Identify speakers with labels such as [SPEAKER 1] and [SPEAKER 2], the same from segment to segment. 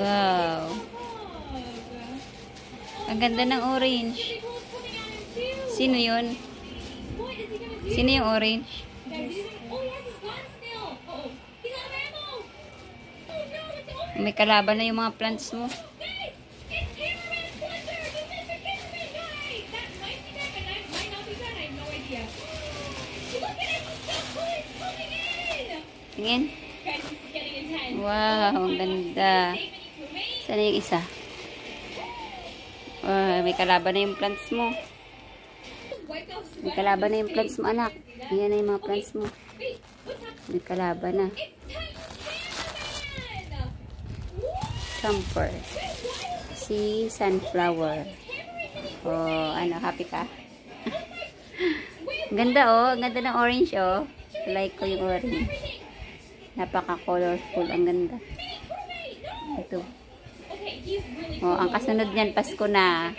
[SPEAKER 1] Wow. Ang ganda ng orange. Sino yun? Sino yung orange? May kalaban na yung mga plants mo. Tingin. Wow, ang ganda. Saan yung isa? May kalaban na yung plants mo. May kalaban na yung plants mo, anak. Yan na yung mga plants mo. May kalaban na. Camper. Si sunflower. Oh, ano, happy ka? Ganda oh, ang ganda ng orange oh. Like ko yung orange. Napaka-colorful, ang ganda. Ito. Oh, ang kasunod niyan, Pasko na.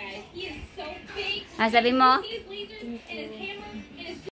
[SPEAKER 1] Ah, sabi mo?